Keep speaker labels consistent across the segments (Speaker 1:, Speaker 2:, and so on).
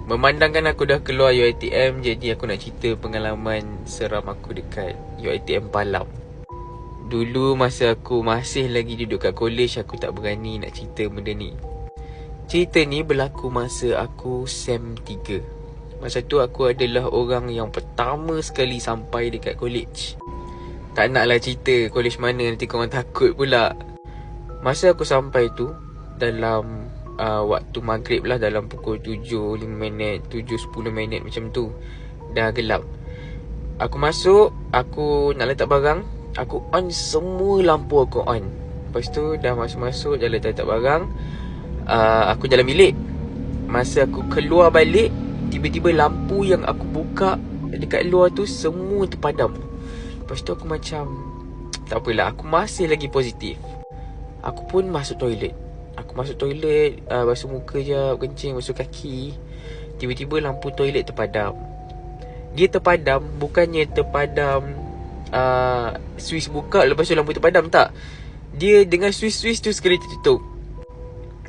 Speaker 1: Memandangkan aku dah keluar UiTM, jadi aku nak cerita pengalaman seram aku dekat UiTM Palam. Dulu masa aku masih lagi duduk kat college, aku tak berani nak cerita benda ni. Cerita ni berlaku masa aku SEM 3. Masa tu aku adalah orang yang pertama sekali sampai dekat college. Tak naklah cerita college mana, nanti korang takut pula. Masa aku sampai tu dalam waktu maghrib lah, dalam pukul 7.05 7.10 macam tu. Dah gelap. Aku masuk, aku nak letak barang, aku on semua lampu, aku on. Lepas tu dah masuk-masuk, dah letak barang, aku jalan bilik. Masa aku keluar balik, tiba-tiba lampu yang aku buka dekat luar tu semua terpadam. Lepas tu aku macam, tak apalah, aku masih lagi positif. Aku pun masuk toilet. Aku masuk toilet, basuh muka je, kencing, basuh kaki. Tiba-tiba lampu toilet terpadam. Dia terpadam, bukannya terpadam switch buka lepas tu lampu terpadam, tak. Dia dengan switch tu sekali tertutup.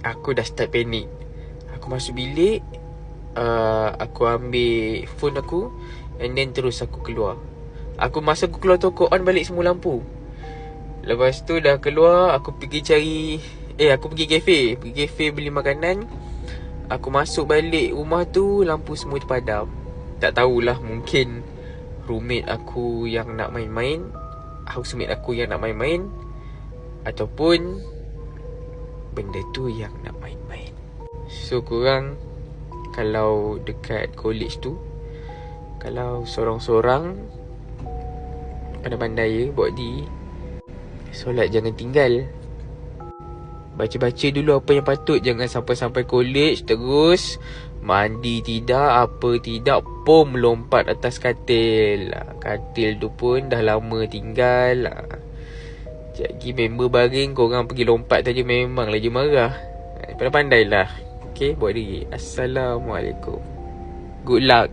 Speaker 1: Aku dah start panik. Aku masuk bilik, aku ambil phone aku, and then terus aku keluar. Masa aku keluar tu, aku on balik semua lampu. Lepas tu dah keluar, aku pergi cari aku pergi kafe beli makanan. Aku masuk balik rumah tu, lampu semua terpadam. Tak tahulah, mungkin roommate aku yang nak main-main, housemate aku yang nak main-main, ataupun benda tu yang nak main-main. So korang kalau dekat college tu, kalau sorang-sorang, pandai-pandai ya buat diri. Solat jangan tinggal. Baca-baca dulu apa yang patut. Jangan sampai college terus mandi tidak, apa tidak, pom lompat atas katil. Katil tu pun dah lama tinggal. Sekejap lagi member baring, korang pergi lompat saja, memanglah dia marah. Pandai-pandailah. Okay, buat diri. Assalamualaikum. Good luck.